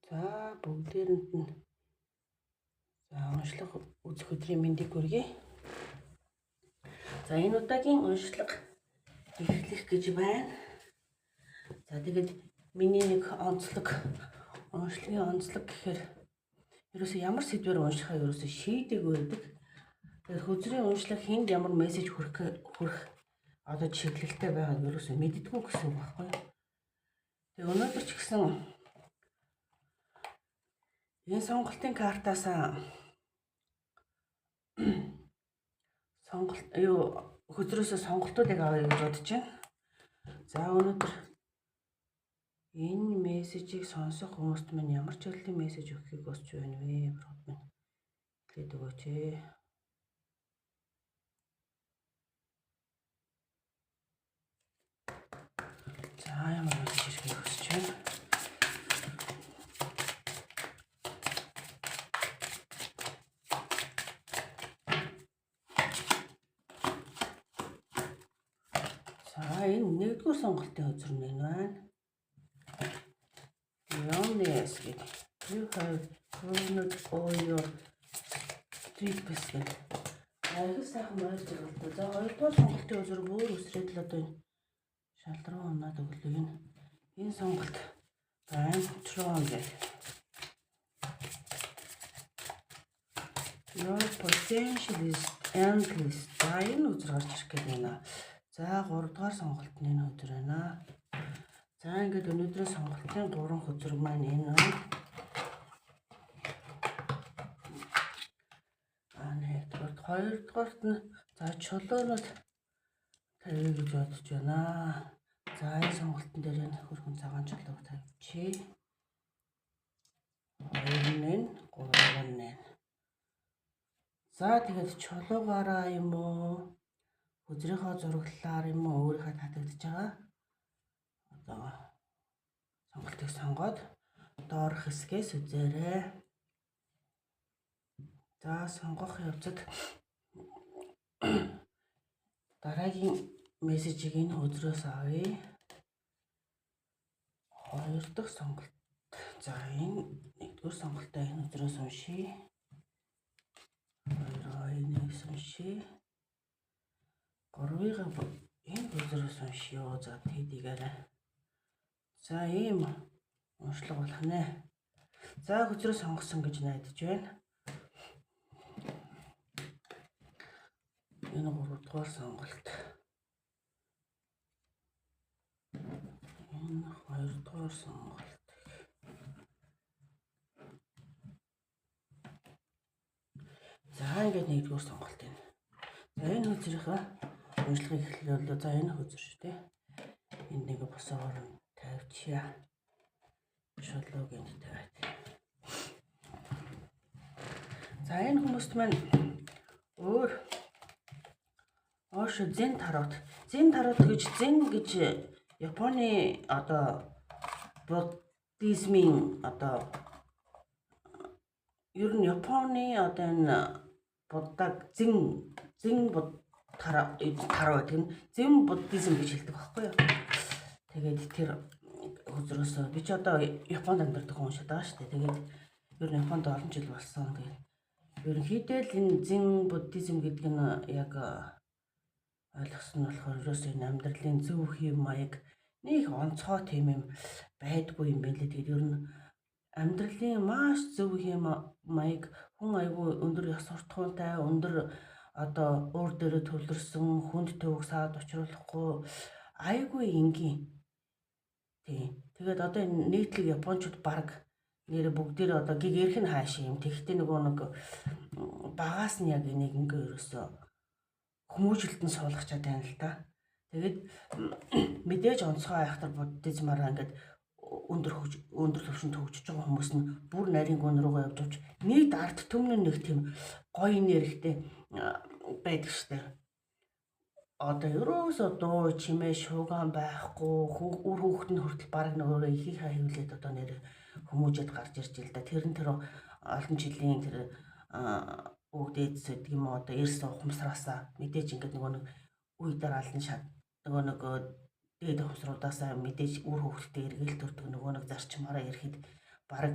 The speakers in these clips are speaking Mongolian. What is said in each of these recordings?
За бүгдээрэнд нь уншлах үзэх өдрийн мэндийг хүргэе. За энэ удаагийн уншлага эхлэх гэж байна. За тэгээд миний нэг уншлагын онцлог гэхээр ерөөсөө ямар сэдвээр уншихаа ерөөсөө шийдэггүй байдаг. Тэгээд хөзрийн уншлага хэнд ямар мессеж хүрэх одоо чиглэлтэй байгааг ерөөсөө мэддэггүй гэсэн үг байхгүй юу? Тэгээд өнөөдөр ч гэсэн энэ сонголтын картаас хөзрөөсөө сонголтуудыг авъя гэж бодож байна. За өнөөдөр энэ мессежийг сонсох хүмүүст минь ямар ч хэлний мессеж өгөхийг босч байна вэ? Брод минь хэлээд өгөөч ээ. За ямар мессеж ирэх босч байна. За энэ нэгдүгээр сонголтын хөзөр нь энэ байна. Yes, you have earned all your treatments. Айх сайхан байж байгаа л да. За хоёрдугаар сонголтын хөзөр бүр үсрээд л одоо энэ шалруу унаад өглөө энэ сонголт байна. Tron гэх. Your potential is endless. За энэ хөзөр гарч ирэх гээд байна. За 3 дугаар сонголт нь энэ хөзөр байна. За ингээд өнөөдрийн сонголтын 3 хөзөр маань энэ байна. Хоёрдугаарт нь за чулуунууд тавья гэж бодож байна. За энэ сонголтын дээр энэ хөрхөн цагаан чулууг тавьчих. 2 нь 3 нь. За тэгээд чулуугаараа юм уу? Хөзрийнхөө зураглалаар юм уу? Өөрийнхөө татагдж байгаа одоо сонголтыг сонгоод доорх хэсгээс үзээрэй. За сонгох явцад дараагийн мессежийг энэ хөзрөөс авъя. 2 дахь сонголт. За энэ 1-р сонголтоо энэ хөзрөөс уншия. 2-ыг уншия. 3-ыг энэ хөзрөөс уншия. За тэдийгээрээ. За ийм уншлага болох нэ. За хөзрөө сонгосон гэж найдаж байна. Энэ 3 дугаар сонголт. Энэ 2 дугаар сонголт. За ингээд 1-р сонголт энэ. За энэ хөзрийнхаа уншлагыг эхлэвэл за энэ хөзөр шүү дээ. Энд нэг босоогоор тавьчихъя. Шулууг энд тавиад. За энэ хүмүүст маань өөр зэн тарот гэж Японы одоо буддизмын одоо ер нь Японы одоо энэ буддаг зэн тарот гэдэг нь зэн буддизм гэж хэлдэг байхгүй юу? Тэгээд тэр хөзрөөсөө би ч одоо Японд амьдардаг хүн шиг байгаа шүү дээ. Тэгээд ер нь Японд олон жил болсон. Тэгээд ерөнхийдөө л энэ зэн буддизм гэдэг нь яг ойлгосон нь болохоор ерөөсөө энэ амьдралын зөв хэв маяг нэг онцгой тийм юм байдгүй юм байна лээ. Тэгээд ер нь амьдралын маш зөв хэв маяг хүн айгүй өндөр ёс суртахуунтай, өндөр одоо өөр дээрээ төвлөрсөн, хүнд төвөг саад учруулахгүй айгүй энгийн. Тэгээд одоо энэ нийтлэг Япончууд баг нэр бүгдээр одоо гиг эрх нь хааш юм. Тэгэхдээ нөгөө нэг багаас нь яг энийг ингээ ерөөсөө хүмүүжлэлтэн суулгачаад байна л та. Тэгээд мэдээж онцгой айхтар буддизмаараа ингээд өндөр төвшөнд хөгжиж байгаа хүмүүс нь бүр нарийн гүн рүүгээ явж авч нийт арт түмэн нэг тийм гоё нэрхтэй байдаг штэ. Одоо ерөөсөө дуу чимээ шууган байхгүй үр хүүхэд нь хүртэл баг нөгөөрөө ихийнхаа хөвлөд одоо нэр хүмүүжэд гарч ирж ил да. Тэр олон жилийн тэр өвдөд гэдэг юм уу одоо эрс ухамсараасаа мэдээж ингээд нөгөө нэг үе дараалан шат нөгөө дээд ухамсаруудаасаа мэдээж үр хүүхэдтэй эргэл төрдөг нөгөө нэг зарчмаараа ирэхэд бараг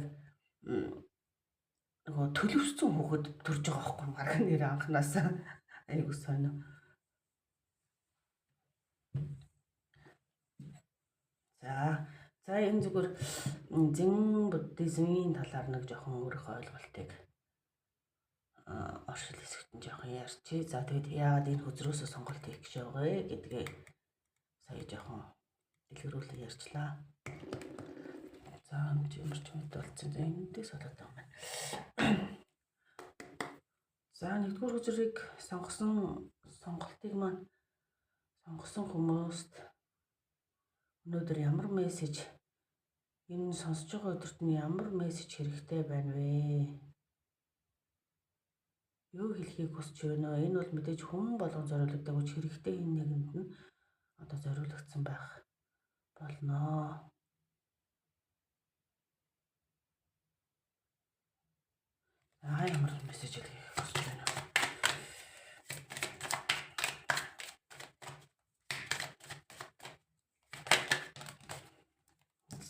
нөгөө төлөвшсөн хүүхэд төрж байгаа байхгүй бараг нэр анханасаа айгуу сонио. За энэ зүгээр зэн буддизмын талаар нэг жоохон өөрийнхөө ойлголтыг оршил хэсэгт нь жоохон ярьчих. За тэгээд яагаад энэ хөзрөөсөө сонголт хийх гэж байгаа вэ гэдгээ сая жоохон дэлгэрүүлээ ярьчлаа. За энэ ямар ч юм болсон. За энэндээ солиод байгаа юм байна. За нэгдүгээр хөзрийг сонгосон сонголтыг маань сонгосон хүмүүст өнөөдөр ямар мессеж энэ сонсож байгаа өдөрт нь ямар мессеж хэрэгтэй байна вэ? Юу хэлхийг хүсэж байна вэ? Энэ бол мэдээж хүн болгон зориулдаг учраас хэрэгтэй энэ нэгэнд нь одоо зориулагдсан байх болно. Ямар мессеж хэлхийг хүсэж байна вэ?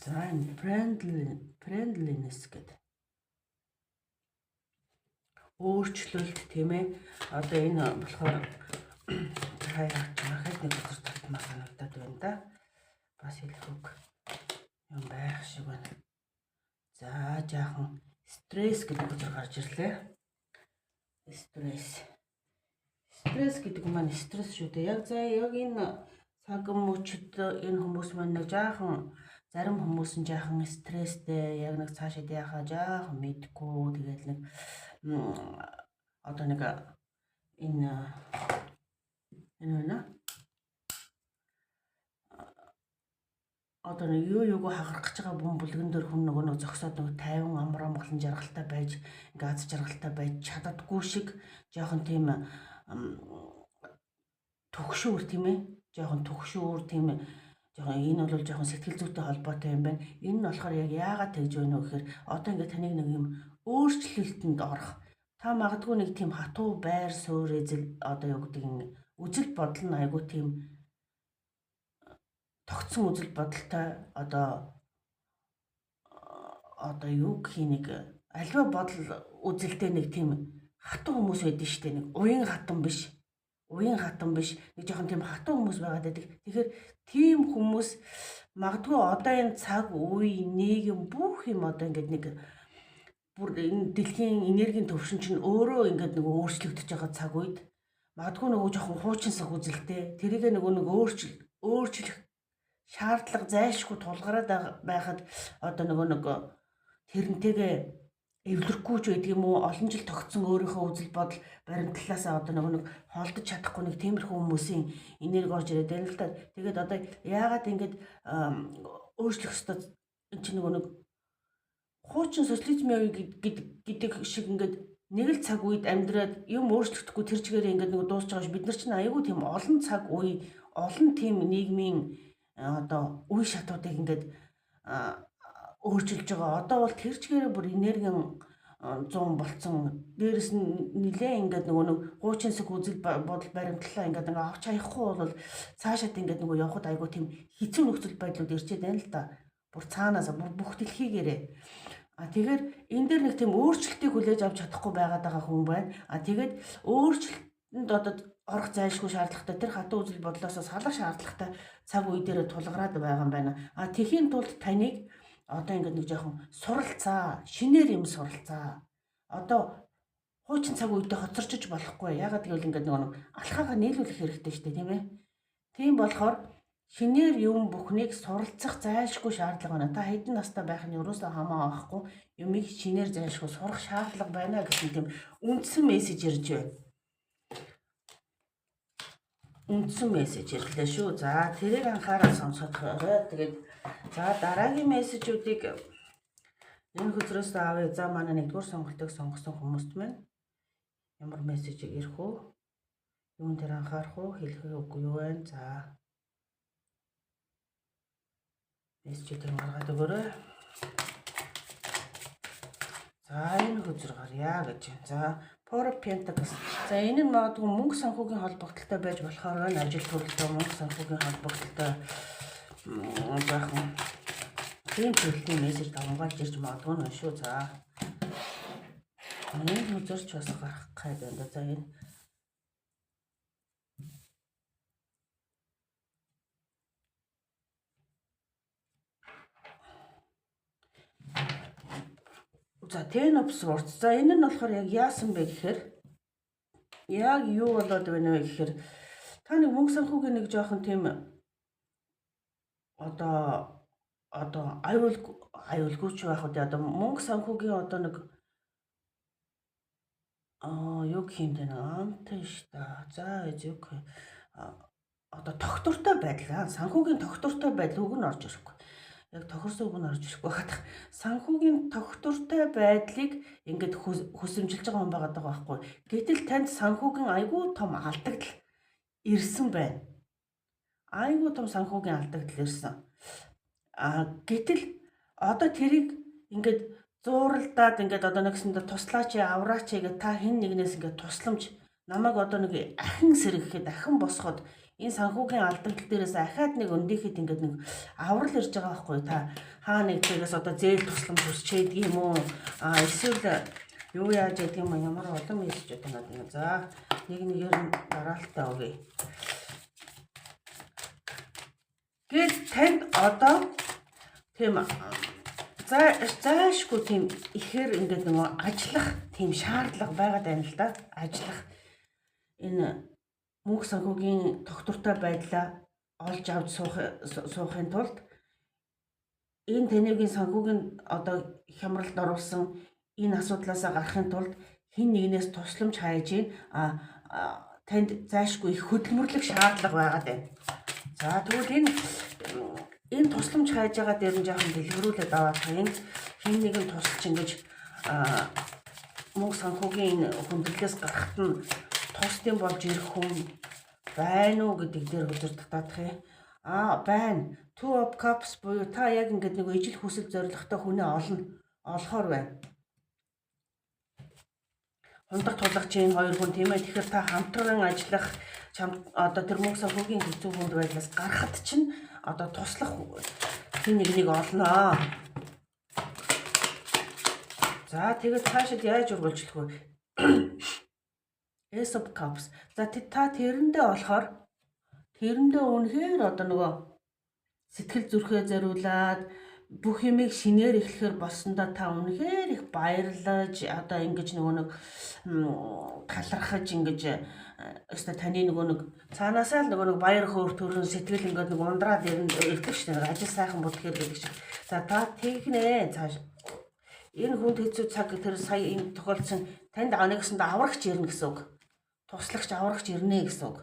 За энэ friendliness гэдэг өөрчлөлт тийм ээ. Одоо энэ болохоор хаяа чамхайд нэг өдөр татмаар санагдаад байна да. Бас хэлэх үг юм байх шиг байна. За жаахан стресс гэдэг үг гарч ирлээ. Стресс гэдэг маань стресс шүү дээ. Яг энэ цаг мөчид энэ хүмүүс маань нэг жаахан зарим хүмүүс нь жаахан стресстэй яг нэг цаашаа яхаа жаахан мэдгүй тэгээд нэг одоо нэг энэ одоо нэг юу хагарах гэж байгаа бүм бүлгэн дээр хүн нөгөө зогсоод нөгөө 50 амраа моглон жаргалтай байж газ жаргалтай байж чаддаггүй шиг жоохон тийм төгшүүр тийм ээ. Жоохон төгшүүр тийм ээ. Жоохон энэ бол жоохон сэтгэл зүйтэй холбоотой юм байна. Энэ нь болохоор яг яагаад тэгж байна вэ гэхээр одоо ингээд таныг нэг юм өөрчлөлтөнд орох. Та магадгүй нэг тийм хатуу байр суурь одоо юу гэдэг нь үзэл бодол нь айгүй тийм тогтсон үзэл бодолтой одоо юу гэх нэг альва бодол үзэлтэй нэг тийм хатуу хүмүүс байдаг шүү дээ. Нэг уян хатан биш нэг жоохон тийм хатуу хүмүүс байгаад байдаг. Тэгэхээр тийм хүмүүс магадгүй одоо энэ цаг үе нийгэм бүх юм одоо ингээд нэг бүр энэ дэлхийн энергийн төвшин чинь өөрөө ингээд нэг өөрчлөгдөж байгаа цаг үед магадгүй нөгөө жоохон хуучинсах үзэлтэй тэрийг нөгөө өөрчлөх шаардлага зайлшгүй тулгараад байхад одоо нөгөө тэрнтэйгээ эвлэрэхгүй ч байдаг юм уу олон жил тогтсон өөрийнхөө үзэл бодол баримтлалаасаа одоо нэг холдож чадахгүй нэг тиймэрхүү хүмүүсийн энерги орж ирээд байна л та. Тэгээд одоо яагаад ингэж өөрчлөх ёстой энэ чинь нэг хуучин социализмын гэдэг шиг ингээд нэг л цаг үед амьдраад юм өөрчлөгдөхгүй тэр чигээр ингээд нэг дуусч байгаа ш бид нар чинь аягүй тийм олон цаг үе олон тийм нийгмийн одоо үе шатуудыг ингээд өөрчилж байгаа. Одоо бол тэр чигээр бүр энергийн 100 болцсон. Дээрэс нь нилээ ингээд нэг хуучинсаг үзэл бодол баримтлалаа ингээд авч хаяхгүй бол цаашаад ингээд явхад айгуу тийм хэцүү нөхцөл байдлууд ирчээд байна л да. Бүр цаанаасаа бүр бүх дэлхийгээрээ. Тэгэхээр энэ дээр нэг тийм өөрчлөлтийг хүлээж авч чадахгүй байгаад байгаа хүн байна. Тэгээд өөрчлөлтөнд одоо орох зайлшгүй шаардлагатай тэр хатуу үзэл бодлоосоо салах шаардлагатай цаг үе дээр тулгараад байгаа юм байна. Тэхийн тулд таныг одоо ингээд нэг жоохон суралцаа, шинээр юм суралцаа. Одоо хуучин цаг үедээ хоцорчиж болохгүй. Ягаад гэвэл ингээд нэг алхаагаа нийлүүлэх хэрэгтэй шүү дээ, тийм ээ. Тийм болохоор шинээр юм бүхнийг суралцах зайлшгүй шаардлага байна. Та хэдэн настай байх нь юусаа хамаа авахгүй юмыг шинээр зайлшгүй сурах шаардлага байна гэсэн тийм үндсэн мессеж ирж байна. Үндсэн мессеж ирлээ шүү. За тэрийг анхаарал сонсохорой. Тэгээд за дараагийн мессежүүдийг энэ хөзрөөс авъя. За манай нэгдүгээр сонголтыг сонгосон хүмүүст маань ямар мессеж ирэх вэ? Юун дээр анхаарах вэ? Хэлэх үгүй юу вэ? За мессежүүдийг маргаад өгөөрэй. За энэ хөзөр гарья гэж байна. За Four of Pentacles. За энэ нь магадгүй мөнгө санхүүгийн холбогдлолтой байж болохоор байна. Ажил төрөлтэй мөнгө санхүүгийн холбогдлолтой бахан тийм төрлийн мессеж давмгаалж ирж магадгүй нь шүү. За. Энэ үзэрч бас гарах гай байна. За энэ за Ten of Swords. За энэ нь болохоор яг яасан бэ гэхээр яг юу болоод байна вэ гэхээр та нэг мөнгө санхүүгийн нэг жоохон тийм одоо аюулгүй ч байх үү одоо мөнгө санхүүгийн одоо нэг юу гэх юм амтш та. За зүг одоо тогтвортой байдал санхүүгийн тогтвортой байдал үг нь орж ирэхгүй. Яг тохирсон үг нь орж ирэхгүй хатах. Санхүүгийн тогтвортой байдлыг ингээд хүсэмжилж байгаа хүн байгаа байхгүй. Гэтэл танд санхүүгийн айгүй том алдагдал ирсэн байна. Айгүй том санхүүгийн алдагдал ирсэн. Гэтэл одоо тэрийг ингээд зууралдаад ингээд одоо нэгсэндээ туслаач авраач гэдэг та хэн нэгнээс ингээд тусламж намайг одоо нэг ахин сэргэхэд ахин босгоод энэ санхүүгийн алдагдал дээрээс ахаад нэг өндийхэд ингээд нэг аврал ирж байгаа байхгүй та хаа нэг тэгээс одоо зээл тусламж хүсчээд юм уу эсвэл юу яаж яадаг юм ямар олон мессеж байна. За нэг нэгээр нь дараалтаа өгье. Гэт танд одоо тийм заашгүй тийм ихээр ингээд нөгөө ажиллах тийм шаардлага байгаад байна л да. Ажиллах энэ мөнгө санхүүгийн тогтвортой байдлаа олж авч суухын тулд энэ танайгийн санхүүгийн одоо хямралд оруулсан энэ асуудлаас гарахын тулд хэн нэгнээс тусламж хайж танд заашгүй их хөдөлмөрлөх шаардлага байгаад байна. За тэгвэл энэ тусламж хайж байгаа дээр нь жоохон дэлгэрүүлээд аваад хэн нэгэн тусалж ингэж мөнгө санхүүгийн хүндрэлээс гарахт нь тусдын болж ирэх хүн байна уу гэдэг дээр хөдөлж татах юм. Байна. Two of Cups буюу та яг ингээд нэг ижил хүсэл зоригтой хүнээ олохоор байна. Хундаг тулгачийн хоёр хүн тийм ээ. Тэгэхээр та хамтран ажиллах одоо тэр мөнгө санхүүгийн хэцүү хүнд байдлаас гарахад чинь одоо туслах хэн нэгнийг олноо. За тэгээд цаашид яаж үргэлжлэх вэ? Ace of Cups. За та тэрэндээ болохоор тэрэндээ үнэхээр одоо нөгөө сэтгэл зүрхээ зориулаад бүх юмыг шинээр эхлэхээр болсондоо та үнэхээр их баярлаж одоо ингэж нөгөө нэг талархаж ингэж өстө таны нөгөө нэг цаанаасаа л нөгөө нэг баяр хөөр төрөн сэтгэл ингээд нэг ундраад ирдэг шүү дээ. Ажил сайхан бүтгэр гэдэг шиг. За та тэгнэ цааш энэ хүнд хэцүү цаг тэр сая энэ тохиолдсон танд нэгсэнд аврагч ирнэ гэсэн үг. Туслагч аврагч ирнэ гэсэн үг.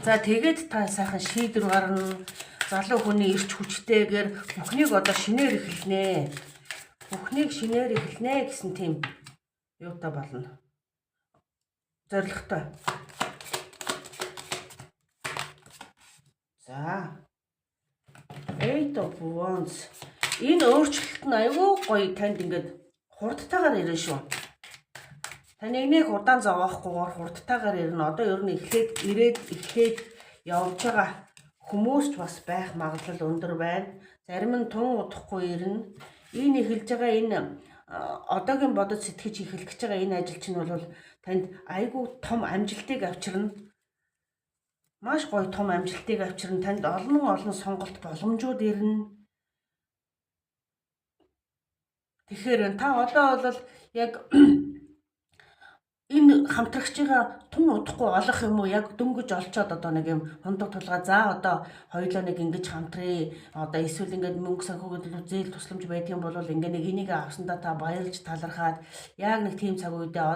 За тэгээд та сайхан шийдвэр гарна. Залуу хүний ирч хүчтэйгээр бүхнийг одоо шинээр эхэлнэ. Бүхнийг шинээр эхэлнэ гэсэн тийм юутай болно. Зоригтой. За. Eight of Wands. Энэ өөрчлөлт нь аюу гоё танд ингээд хурдтайгаар ирнэ шүү. Таны нэг удаан зовоохгүйгээр хурдтайгаар ирнэ. Одоо ер нь эхлээд явж байгаа хүмүүс ч бас байх магадлал өндөр байна. Зарим нь тун удахгүй ирнэ. Энэ эхэлж байгаа энэ одоогийн бодож сэтгэж эхлэх гэж байгаа энэ ажил чинь бол танд айгүй том амжилтыг авчирна. Маш гоё том амжилтыг авчирна. Танд олон сонголт боломжууд ирнэ. Тэгэхээр та одоо бол яг энэ хамтрагчийн тун удахгүй олох юм уу яг дөнгөж олцоод одоо нэг юм хундаг тулгаа за одоо хоёулаа нэг ингэж хамтрээ одоо эсвэл ингээд мөнгө санхүүгийн зээл тусламж байдгийн бол ингээд нэг энийг авсандаа та баярлж талархаад яг нэг тийм цаг үедээ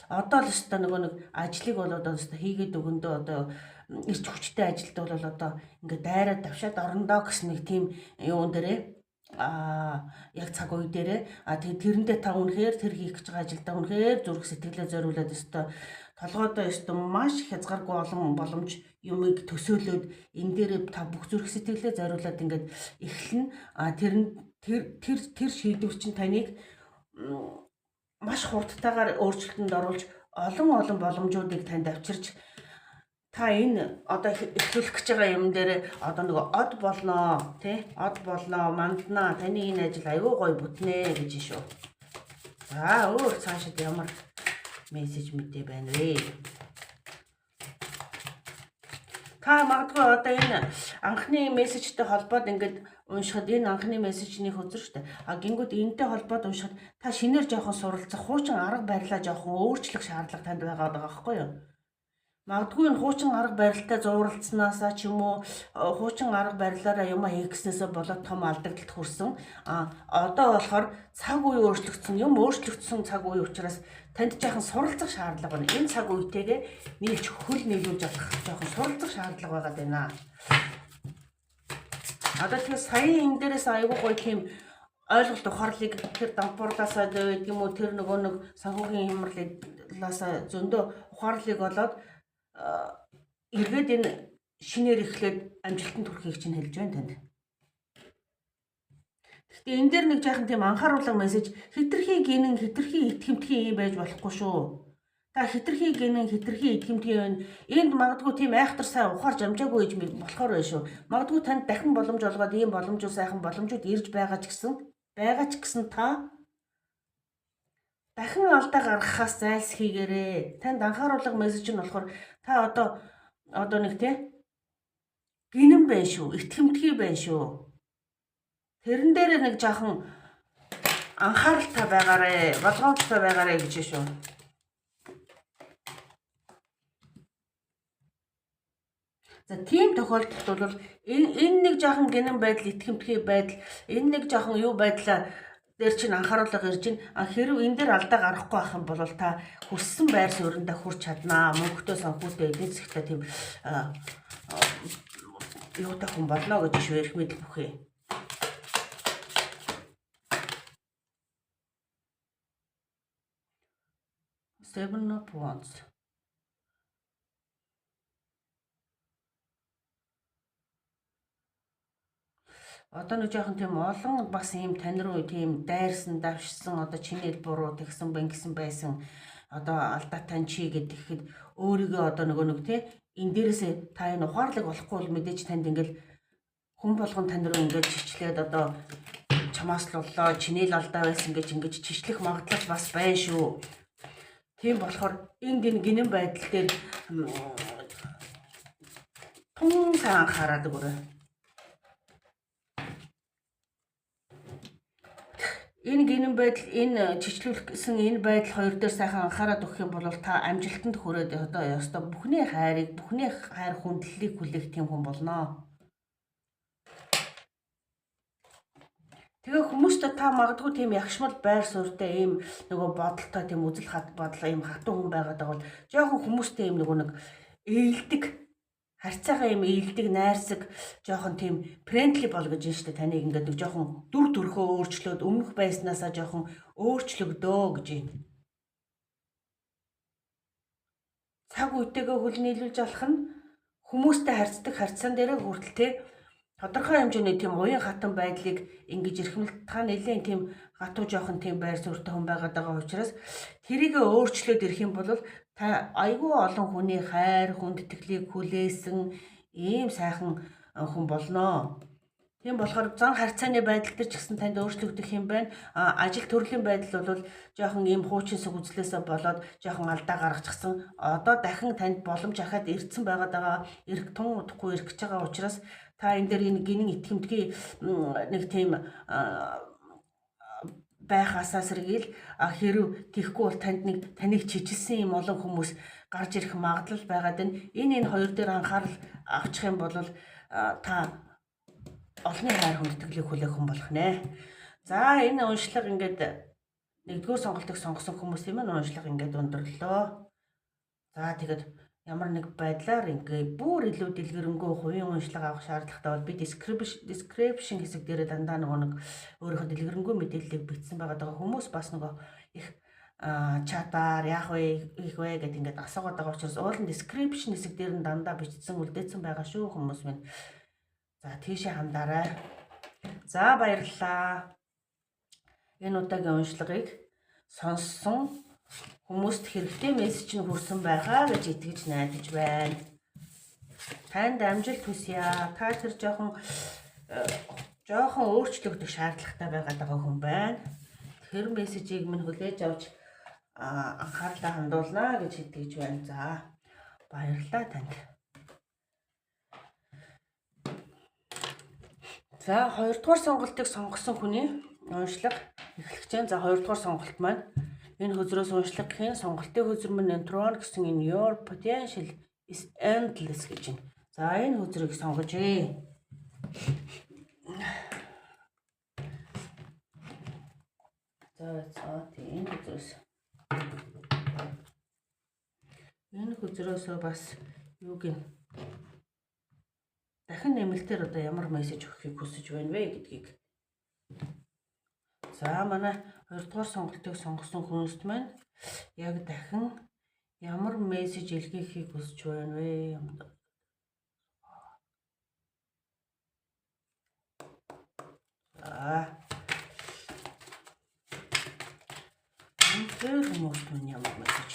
одоо л өстой нөгөө нэг ажлыг болоод өстой хийгээд өгөндөө одоо ирч хүчтэй ажилд бол одоо ингээд дайраад давшаад орондоо гэсэн нэг тийм юун дээрээ яг цаг үе дээрээ тэрэндээ та үнэхээр тэр хийх гэж байгаа ажилдаа үнэхээр зүрх сэтгэлээ зориулаад өстой толгойдоо өстой маш хязгааргүй олон боломж юмыг төсөөлөөд энэ дээрээ та бүх зүрх сэтгэлээ зориулаад ингээд эхлэн тэр шийдвэр чинь таныг маш хурдтайгаар өөрчлөлтөнд оруулж олон боломжуудыг танд авчирч та энэ одоо эхлүүлэх гэж байгаа юм дээр одоо нөгөө од болноо тий од болноо манднаа таны энэ ажил аюу гой бүтнэ гэж шүү. За өөр цаашид ямар мессеж мэдээ байна вэ? Та магадгүй одоо энэ анхны мессежтэй холбоод ингээд уншихад энэ анхны мессежний хөзөр штэ. А гингүүд энэтэй холбоод уншихад та шинээр жоохон суралцах хуучин арга барилаа жоохон өөрчлөх шаардлага танд байгаа байхгүй юу? Магадгүй энэ хуучин арга барилтаа зууралцсанаасаа ч юм уу хуучин арга барилаараа юм хийгснээсээ болоод том алдагдлалд хүрсэн. Одоо болохоор цаг үе өөрчлөгдсөн, юм өөрчлөгдсөн цаг үе учраас танд жоохон суралцах шаардлага байна. Энэ цаг үетэйгээ нийлж хөл нийлүүлж авах жоохон суралцах шаардлага байгаа даа. Одоо тэгэхээр саяын энэ дээрээс аягүй гоё тийм ойлголт ухаарлыг тэр дампуурлаасаа гэдэг юм уу тэр нөгөө нэг санхүүгийн хямралаасаа зөндөө ухаарлыг болоод эргээд энэ шинээр эхлээд амжилтанд хүрэхийг чинь хэлж байна танд. Гэхдээ энэ дээр нэг жаахан тийм анхааруулга мессеж хитрхи гинэн хитрхи итгэмтгий юм байж болохгүй шүү. Та хитрхи гинэн хитрхи итгэмтгий байна. Энд магадгүй тийм айхтар сайн ухаарж амжаагүй гэж болохоор байна шүү. Магадгүй танд дахин боломж олгоод ийм боломжууд сайхан боломжууд ирж байгаа ч гэсэн та дахин алдаа гаргахаас зайлсхийгээрэй. Танд анхааруулга мессеж нь болохоор та одоо нэг тий гинэн байна шүү, итгэмтгий байна шүү. Тэрэн дээр нэг жаахан анхааралтай байгаарэ, болгоомжтой байгаарэ гэж шүү. За тийм тохиолдолд бол энэ нэг жаахан гинэн байдал, итгэмтгий байдал, энэ нэг жаахан юу байдлаа дээр чинь анхааруулга ирж байна. Хэрв энэ дээр алдаа гарахгүй байх юм бол та хүссэн байр суурьндаа хүрч чаднаа. Мөнгөтэй санхүүтэй эдийн засгтай тийм юутай хүн болно гэж шүү эрх мэдэл бүхий. Seven of Wands. Одоо нэг жоохон тийм олон бас ийм тань руу тийм дайрсан, давшсан, одоо чиний буруу тэгсэн гэсэн байсан. Одоо алдаа тань чи гэхэд өөрийгөө одоо нөгөө нэг тий энэ дээрээс та энэ ухаарлаг болохгүй бол мэдээж танд ингээл хүн болгон тань руу ингээд чичлээд одоо чамаас л боллоо, чиний л алдаа байсан гэж ингэж чичлэх магадлал бас байна шүү. Тийм болохоор энэ гинэн байдал дээр тун сайн анхаарад өгөөрэй. Энэ гинэн байдал, энэ чичлүүлэх гэсэн энэ байдал хоёр дээр сайхан анхаарал өгөх юм бол та амжилтанд хүрээд одоо ёстой бүхний хайр хүндлэлийг хүлээх тийм хүн болно. Тэгээ хүмүүстээ та магадгүй тийм ягшмал байр суурьтай ийм нөгөө бодолтой тийм үзэл бодлоо ийм хатуу хүн байгаад байгаа бол жоохон хүмүүстэй ийм нөгөө нэг ээлдэг харьцаагаа юм ээлдэг, найрсаг, жоохон тийм фрэндли бол гэж байна шүү дээ. Таныг ингээд жоохон дүр төрхөө өөрчлөөд өмнөх байснаасаа жоохон өөрчлөгдөө гэж байна. Цаг үетэйгээ хөл нийлүүлж алах нь хүмүүстэй харьцдаг харьцаан дээрээ хүртэл те тодорхой хэмжээний тийм уян хатан байдлыг ингэж эрхэмлэлт та нэлээд тийм хатуу жоохон тийм байр суурьтай хүн байгаад байгаа учраас тэрийг өөрчлөөд ирэх юм бол та айгүй олон хүний хайр, хүндэтгэлийг хүлээсэн ийм сайхан хүн болноо. Тийм болохоор зан харьцааны байдал дээр ч гэсэн танд өөрчлөгдөх юм байна. Ажил төрлийн байдал бол жоохон ийм хуучин сүг үзлээсээ болоод жоохон алдаа гаргачихсан. Одоо дахин танд боломж ахаад ирсэн байгаад байгаа эрх тун удахгүй ирэх гэж байгаа учраас та энэ дээр энэ гинэн итгэмтгий нэг тийм байхаасаа сэргийл хэрв тийхгүй бол таныг чижилсэн юм олон хүмүүс гарч ирэх магадлал байгаад байна. Энэ хоёр дээр анхаарал авчих юм бол та олонний хайр хүндэтгэлийг хүлээх хүн болох нэ. За энэ уншлага ингээд нэгдүгээр сонголтыг сонгосон хүмүүс юм аа уншлага ингээд өндөрлөө. За тэгэд ямар нэг байдлаар ингээ бүр илүү дэлгэрэнгүй хувийн уншлага авах шаардлагатай бол би description хэсэг дээр дандаа нэг өөрийнхөө дэлгэрэнгүй мэдээллийг бичсэн байгаа хүмүүс бас нөгөө их чатаар яах вэ их вэ гэдэг ингээд асуугаад байгаа учраас уулын description хэсэг дээр нь дандаа бичсэн үлдээсэн байгаа шүү хүмүүс минь. За тийшээ хандаарай. За баярлалаа. Энэ удаагийн уншлагыг сонссон хүмүүст хэрэгтэй мессеж нь хүрсэн байхаа гэж итгэж найдаж байна. Танд амжилт хүсье. Та тэр жоохон өөрчлөгдөх шаардлагатай байгаа хүн байна. Тэр мессежийг минь хүлээж авч анхаарлаа хандуулнаа гэж хэлж байна. За баярлалаа танд. За 2 дугаар сонголтыг сонгосон хүний уншлага эхлэж байна. За 2 дугаар сонголт маань энэ хөзрөөс уншлага гэх нь сонголтын хөзөр мань Neutron гэсэн энэ your potential is endless гэж байна. За энэ хөзрийг сонгож энэ хөзрөөсөө бас юу гин дахин нэмэлтээр одоо ямар мессеж өгөхийг хүсэж байна вэ гэдгийг. За манай 2 дугаар сонголтыг сонгосон хүмүүст маань яг дахин ямар мессеж илгээхийг хүсэж байна вэ? Тэр хүмүүс маань ямар мессеж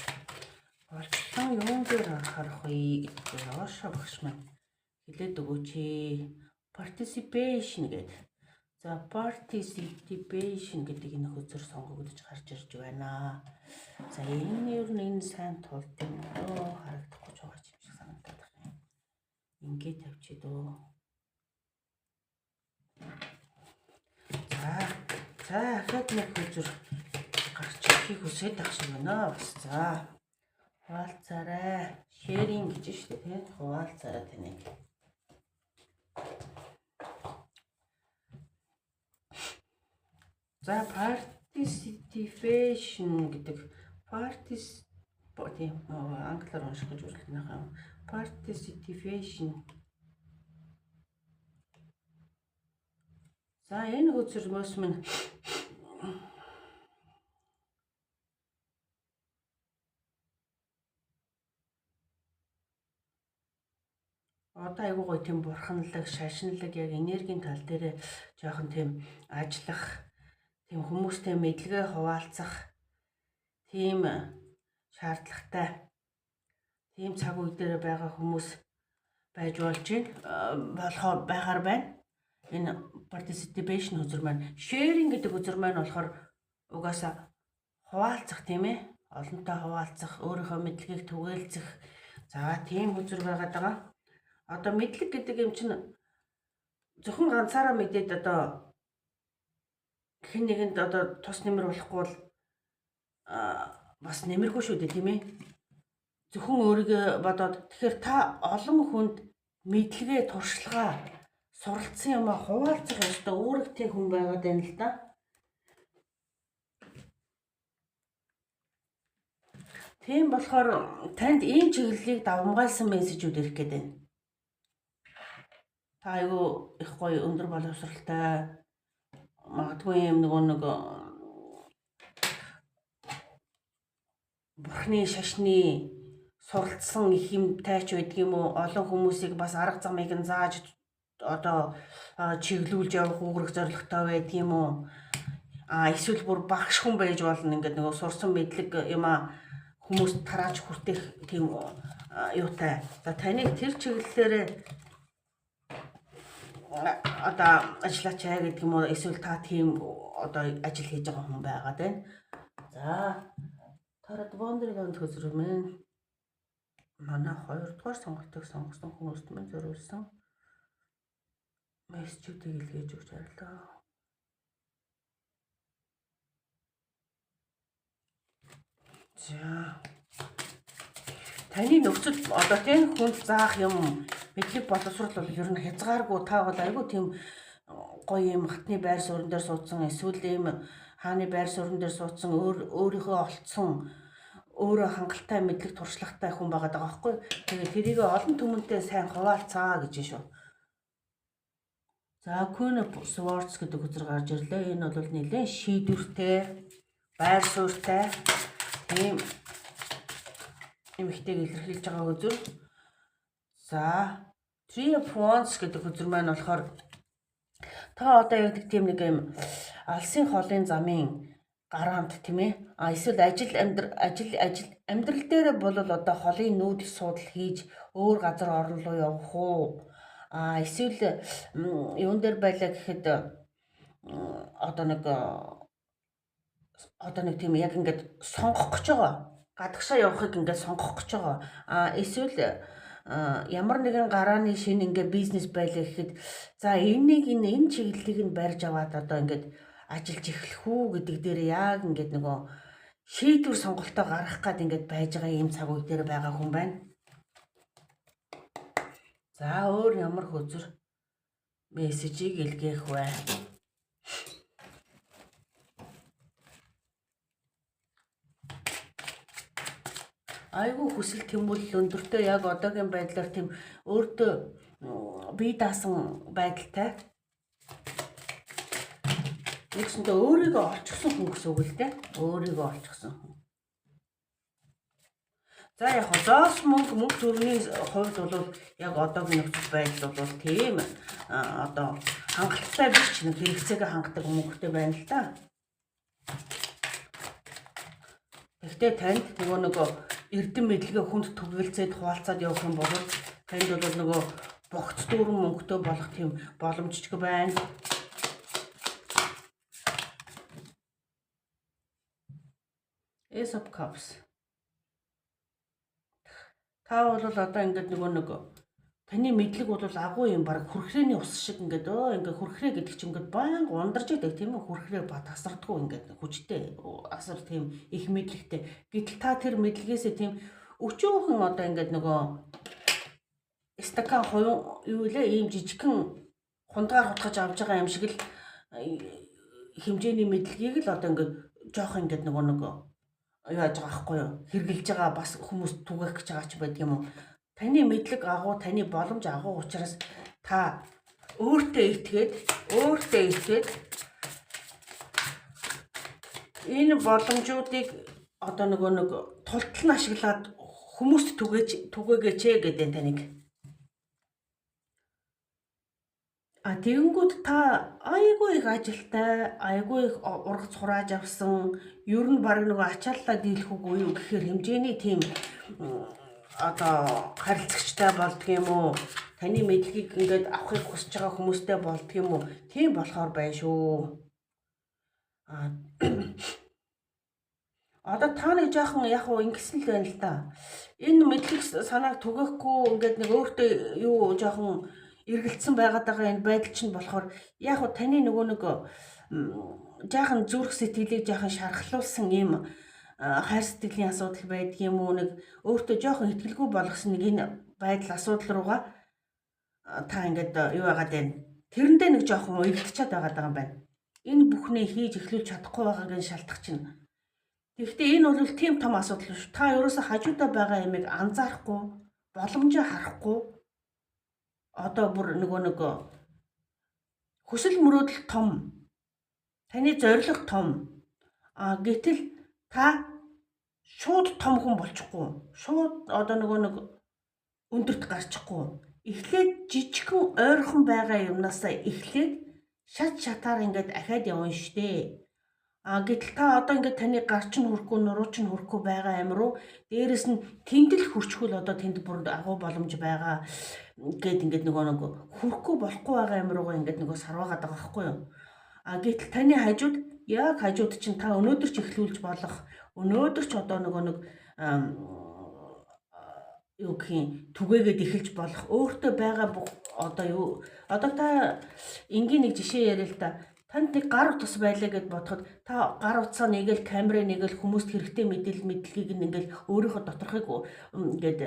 болчихсон юм дээр анхаарах вэ гэдгийг оошоо багш маань хэлээд өгөөч. Participation гэдэг. За participation гэдэг энэ хөзөр сонгогдож гарч ирж байна. За энэ ер нь энэ сайн тулд юм дөө харагдахгүй ч байгаа юм шиг санагдаад байна. Ингээд тавьчих дөө. За ахад нэг хөзөр гарч ирэхийг хүсэж байгаа юм байна бас. За хуваалцаарай. Sharing гэж шүү дээ. Хуваалцаарай таныг. За participation гэдэг англиар унших гэж үрлэх юм. Participation. За энэ хөзөрмөөс минь одоо айгуу гоё тийм бурханлаг, шашинлаг яг энергийн тал дээр жоохон тийм ажиллах, тийм хүмүүстэй мэдлэгээ хуваалцах, тийм шаардлагатай, тийм цаг үе дээр байгаа хүмүүс байж болж байгаар байна. Энэ participation хөзөр маань, sharing гэдэг хөзөр маань болохоор угаасаа хуваалцах тийм ээ, олонтой хуваалцах, өөрийнхөө мэдлэгийг түгээлцэх. За тийм хөзөр байгаад байгаа. Одоо мэдлэг гэдэг юм чинь зөвхөн ганцаараа мэдээд одоо хэн нэгэнд одоо тус нэмэр болохгүй бол бас нэмэргүй шүү дээ тийм ээ. Зөвхөн өөрийгөө бодоод тэгэхээр та олон хүнд мэдлэгээ, туршлагаа, суралцсан юм хуваалцах ёстой үүрэгтэй хүн байгаад байна л да. Тийм болохоор танд ийм чиглэлийг давмгайлсан мессежүүд ирэх гээд байна. Та айгүй их гоё өндөр боловсралтай, магадгүй юм нэг бурхны шашны суралцсан их юмтай ч байдаг юм уу, олон хүмүүсийг бас арга замыг нь зааж одоо чиглүүлж явах үүрэг зорилготой байдаг юм уу? Эсвэл бүр багш хүн байж болно, ингээд нөгөө сурсан мэдлэг юм хүмүүст тарааж хүртэх тийм юутай. За таныг тэр чиглэлээр одоо ажиллаач гэдэг юм уу, эсвэл та тийм одоо ажил хийж байгаа хүн байгаад байна. За тарад Wonderland хөзөр минь манай 2 дугаар сонголтыг сонгосон хүмүүст минь зориулсан мессежүүдийг илгээж өгч баярлалаа. За таны нөхцөл одоо тийм хүнд заах юм мэдлэг боловсрол бол ер нь хязгааргүй. Та бол айгүй тийм гоё юм хатны байр суурин дээр суудсан, эсвэл ийм хааны байр суурин дээр суудсан, өөрийнхөө олцсон, өөрөө хангалттай мэдлэг туршлагатай хүн байгаад байгаа байхгүй. Тэгээд тэрийг олон түмэнтэй сайн хуваалцаа гэж шүү. За Queen of Swords гэдэг хөзөр гарч ирлээ. Энэ бол нэлээд шийдвэртэй, байр суурьтай тийм эмэгтэйг илэрхийлж байгаа хөзөр. За Three of Wands гэдэг хөзөр маань болохоор та одоо яг тийм нэг юм алсын холын замын гараанд тийм ээ. Эсвэл ажил амьдрал дээр бол одоо холын нүүдэл суудал хийж өөр газар орон руу явах уу? Эсвэл юун дээр байлаа гэхэд одоо нэг тийм яг ингээд сонгох гэж байгаа. Гадагшаа явахыг ингээд сонгох гэж байгаа. Эсвэл ямар нэгэн гарааны шинэ ингээд бизнес байлаа гэхэд за энэ чиглэлийг нь барьж аваад одоо ингээд ажиллаж эхлэх үү гэдэг дээр яг ингээд нөгөө шийдвэр сонголтоо гаргах гад ингээд байж байгаа ийм цаг үе дээр байгаа хүн байна. За өөр ямар хөзөр мессежийг илгээх вэ? Айгүй хүсэл тэмүүлэл өндөртэй яг одоогийн байдлаар тийм өөртөө бие даасан байдалтай. Нэгсэндээ өөрийгөө олчихсон хүн гэсэн үг л дээ. Өөрийгөө олчихсон хүн. За яг зоос мөнгө төрний хувьд бол яг одоогийн нөхцөл байдал бол тийм одоо хангалттай биш ч нэг хэрэгцээгээ хангадаг мөнгөтэй байна л да. Гэхдээ танд нөгөө эрдэм мэдлэгээ хүнд түгэлцээд хуваалцаад явах юм бол танд бол нөгөө богц дүүрэн мөнгөтэй болох тийм боломжч байна. Ace of Cups. Та бол одоо ингээд нөгөө таны мэдлэг бол агуу юм баг хүрхрээний ус шиг ингээд ингээд хүрхрээ гэдэг чинь ингээд баян ундарч байдаг тийм үү? Хүрхрээ ба тасардгүй ингээд хүчтэй асар тийм их мэдлэгтэй. Гэтэл та тэр мэдлэгээсээ тийм өчөөхөн одоо ингээд нөгөө стакан юу лээ ийм жижигхэн хундагаар хутгаж авч байгаа юм шиг л хэмжээний мэдлэгийг л одоо ингээд жоох ингээд нөгөө яаж байгаа байхгүй юу? Хэрглэж байгаа бас хүмүүс түгээх гэж байгаа ч байдаг юм уу? Таны мэдлэг агуу, таны боломж агуу учраас та өөртөө итгээд энэ боломжуудыг одоо нөгөө тултал нь ашиглаад хүмүүст түгээгээч гэдэг таныг. Тэгэнгүүт та айгүй их ажилтай, айгүй их ургац хурааж авсан, ер нь баг нөгөө ачааллаа дийлэх үгүй юу гэхээр хэмжээний тийм одоо харилцагчтай болдго юм уу? Таны мэдлэгийг ингээд авахыг хүсэж байгаа хүмүүстэй болдго юм уу? Тийм болохоор байна шүү. Одоо та нэг жоохон яг уу ингэсэн л байна л да. Энэ мэдлэг санааг түгээхгүй ингээд нэг өөртөө юу жоохон эргэлцсэн байгаад байгаа энэ байдал чинь болохоор яг уу таны нөгөө жаахан зүрх сэтгэлийг жаахан шархлуулсан юм хайр сэтгэлийн асуудал байдаг юм уу? Нэг өөртөө жоохон ихтгэлгүй болгосон нэг энэ байдал асуудал руугаа та ингээд юу яагаад байна? Тэрэндээ нэг жоохон уягдчихад байгаад байгаа юм байна. Энэ бүхнээ хийж эхлүүлж чадахгүй байгаагийн шалтгаан чинь. Тэгэхдээ энэ бол тийм том асуудал биш. Та ерөөсө хажуудаа байгаа юмыг анзаарахгүй, боломжоо харахгүй одоо бүр нөгөө хүсэл мөрөөдөл том. Таны зорилго том. Гэтэл та шууд том хүн болчихгүй. Шууд одоо нөгөө өндөрт гарчихгүй. Эхлээд жижигхэн ойрхон байгаа юмнасаа эхлээд шатаар ингээд ахаад явна штэ. Гэтэл та одоо ингээд таны гар чинь хүрхгүй, нуруу чинь хүрхгүй байгаа юм руу дээрэс нь тэндэл хүрчхүүл одоо тэнд бүр агуу боломж байгаа гэд ингээд нөгөө хүрхгүй болохгүй байгаа юм руугаа ингээд нөгөө сарваагаад байгаа байхгүй юу? Гэтэл таны хажууд чинь та өнөөдөр ч эхлүүлж болох, өнөөдөр ч одоо нөгөө юу гэх юм түгээгээд эхэлж болох өөртөө байгаа одоо юу одоо та энгийн нэг жишээ яриа л да. Танд нэг гар утас байлаа гэд бодоход та гар утсаа нэгэл камераа нэгэл хүмүүст хэрэгтэй мэдлэгийг ингээл өөрийнхөө доторхыг ингээд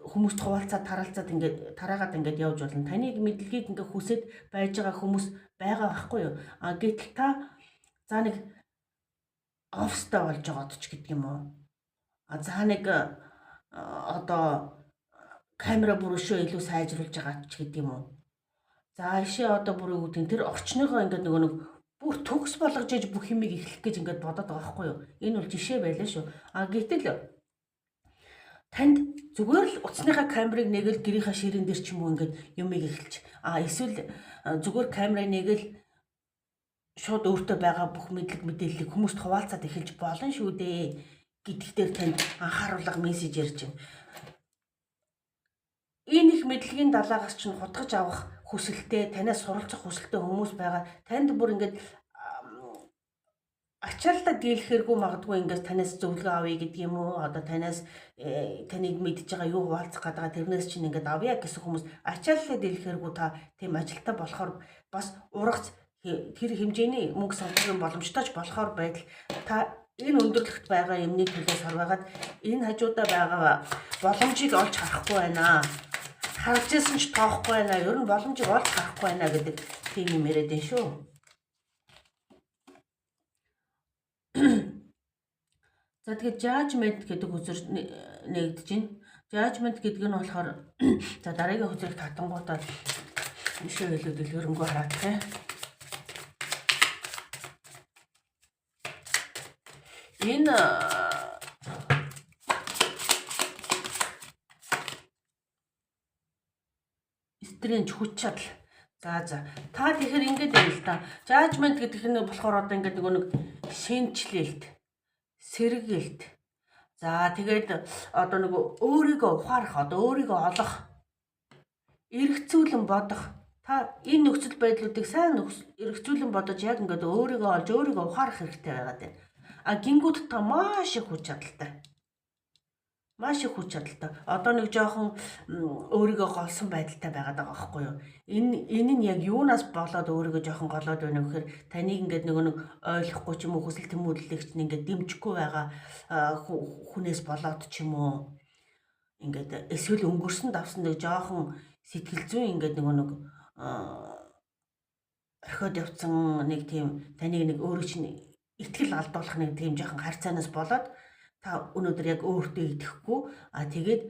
хүмүүст хуваалцаад тараалцаад ингээд тараагаад ингээд явж болно. Таны мэдлэгийг ингээд хүсэж байж байгаа хүмүүс байгаа байхгүй юу? Гэтэл та за нэг офстай болж байгаад ч гэдэг юм уу? За нэг одоо камера бүрөшөө илүү сайжруулж байгаа ч гэдэг юм уу? За ишээ одоо бүр юу гэдэг тэр орчныгоо ингээд нөгөө бүр төгс болгож иж бүх юмыг эхлэх гэж ингээд бодоод байгаа байхгүй юу? Энэ бол жишээ байлаа шүү. Гэтэл танд зүгээр л утасныхаа камерыг нэгэл гэрийнхаа ширээн дээр ч юм уу ингээд юмыг эхэлж эсвэл зүгээр камерыг нэгэл шууд өөртөө байгаа бүх мэдлэг мэдээллийг хүмүүст хуваалцаад эхэлж болно шүү дээ гэдэгт дээр танд анхааруулга мессеж ярьж байна. Энэ их мэдлэгийн далаагаас чинь хутгаж авах хүсэлтэй, танаас суралцах хүсэлтэй хүмүүс байгаа. Танд бүр ингээд ачаалтаа дийлэхэргүй магадгүй ингээд танаас зөвлөгөө авъя гэдэг юм уу? Одоо танаас таныг мэдж байгаа юу хуваалцах гэдэг тэрнээс чинь ингээд авъя гэсэн хүмүүс ачаалтаа дийлэхэргүй та тийм ажилтаа болохоор бас ургац тэр хэмжээний мөнгө санхүүгийн боломжтой ч болохоор байдал та энэ өндөрлөгт байгаа юмны төлөө сарваагаад энэ хажуудаа байгаа боломжийг олж харахгүй байна. Харж ирсэн ч тоохгүй байна. Ер нь боломжийг олж харахгүй байна гэдэг тийм юм яриад байна шүү. За тэгээд judgment гэдэг үзэр нэгдэж байна. Judgment гэдэг нь болохоор за дараагийн үзэрийг татангуудаа ишээ хэлүүд дэлгэрэнгүй хараадах юм. Энэ стрэнж хүч чадал. За та тэгэхээр ингэж байна л да. Judgment гэдэг нь болохоор одоо ингэ нэг шинжлэлт, сэргэлт. За тэгээд одоо нэг өөрийгөө ухаарах, одоо өөрийгөө олох, эргцүүлэн бодох. Та энэ нөхцөл байдлуудыг сайн эргцүүлэн бодож яг ингээд өөрийгөө олж өөрийгөө ухаарах хэрэгтэй байгаад байна. А гингүүд та маш их хүч чадалтай. Маш их хүч чадалтай. Одоо нэг жоохон өөрийгөө голсон байдалтай байгаад байгаа байхгүй юу? Энэ нь яг юунаас болоод өөрийгөө жоохон голоод байна вэ гэхээр таныг ингээд нэг ойлгохгүй ч юм уу хүсэл тэмүүлэлэгч нь ингээд дэмжихгүй байгаа хүнээс болоод ч юм уу ингээд эсвэл өнгөрсөн давсан нэг жоохон сэтгэл зүйн ингээд нэг орхиод явцсан нэг тийм таныг нэг өөрөө чинь итгэл алдуулах нэг тийм жоохон харьцаанаас болоод та өнөөдөр яг өөртөө итгэхгүй тэгээд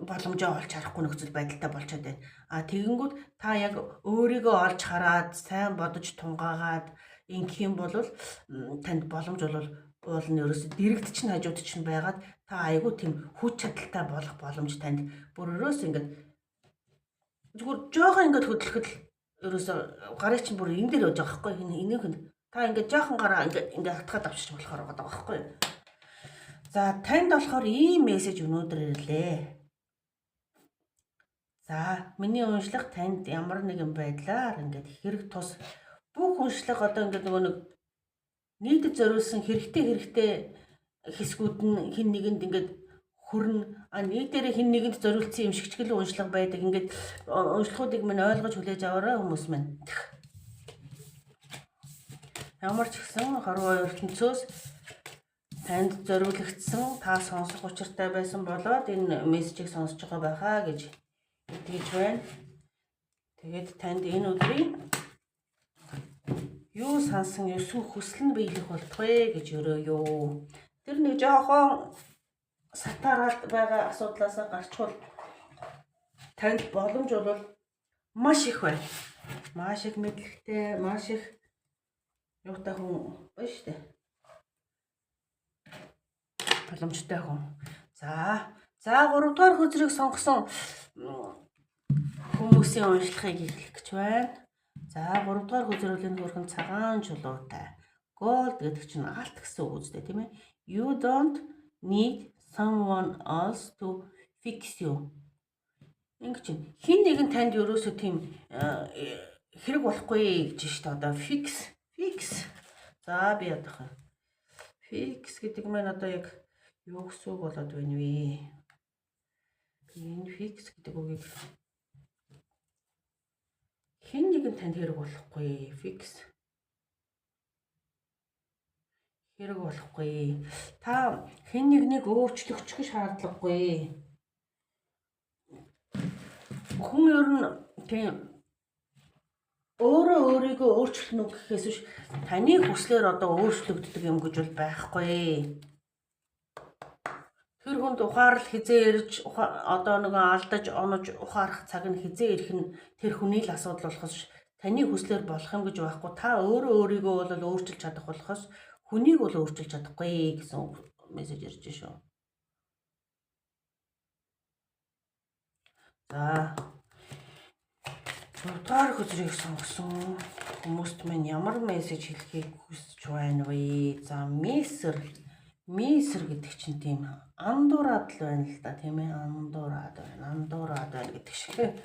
боломжоо олж харахгүй нөхцөл байдалтай болчиход байна. Тэгэнгүүт та яг өөрийгөө олж хараад сайн бодож тунгаагаад ингэх юм бол танд боломж бол нь ерөөсө дэрэгд чинь хажууд чинь байгаад та айгүй тийм хүч чадалтай болох боломж танд бүр ерөөсө ингээд зүгээр жоохон ингээд хөдлөхөд ерөөсө гарын чинь бүр энэ дээр явж байгаа байхгүй энийх нь та ингээд жоохон гараа ингээд хатгаад авчиж болохоор байгаа байхгүй. За танд болохоор ийм мессеж өнөөдөр ирлээ. За миний уншлага танд ямар нэгэн байдлаар ингээд хэрэг тус бүх уншлага одоо ингээд нөгөө нэг нийтэд зориулсан хэрэгтэй хэсгүүд нь хин нэгэнд ингээд хүрнэ. Нийтээрээ хин нэгэнд зориулсан юм шиг ч гэлэн уншлага байдаг. Ингээд уншлагуудыг минь ойлгож хүлээж аваарай хүмүүс минь. Ямар ч гэсэн хорвоо ертөнцөөс танд зориулагдсан та сонсох учиртай байсан болоод энэ мессежийг сонсож байгаа байхаа гэж итгэж байна. Тэгээд танд энэ өдрийн юу сансан ёсгүй хүсэл нь биелэх болтугай гэж өрөөё. Тэр нэг жоохон сатаралт байгаа асуудлаасаа гарчвал танд боломж бол маш их байна. Маш их мэдлэгтэй, маш их юутай хүн байна шүү дээ. Боломжтой хүн. За 3 дугаар хөзрийг сонгосон хүмүүсийн уншлагыг эхлэх гэж байна. За 3 дугаар хөзрөлийн хөрхөн цагаан чулуутай. Gold гэдэг чинь алт гэсэн үг үстэй тийм ээ. You don't need someone else to fix you. Ингэ чинь хин нэгэн танд ерөөсөө тийм хэрэг болохгүй гэж шүү дээ. Одоо fix. За би ядах. Fix гэдэг маань одоо яг юу гэсэн үг болоод байна вэ? Энэ fix гэдэг үгийг хин нэгэн танд хэрэг болохгүй. Fix. Хэрэг болохгүй. Та хэн нэгнийг өөрчлөх ч шаардлагагүй. Хүн ер нь тийм өөрийгөө өөрчлөнө гэхээс биш таны хүслээр одоо өөрчлөгддөг юм гэж бол байхгүй. Тэр хүнд ухаарл хизээ ирж одоо нэг алдаж онож ухаарах цаг нь хизээ ирэх нь тэр хүний л асуудал болохоос таны хүслээр болох юм гэж байхгүй. Та өөрийгөө бол өөрчилж чадах болохоос хүнийг бол өөрчилж чадахгүй гэсэн мессеж ирж шүү. За 6 дугаар хөзрийг сонгосон хүмүүст минь ямар мессеж хэлхийг хүсэж байна вэ? За мессер гэдэг чинь тийм андуураад л байна л да, тийм ээ, андуураад байна гэдэг шиг.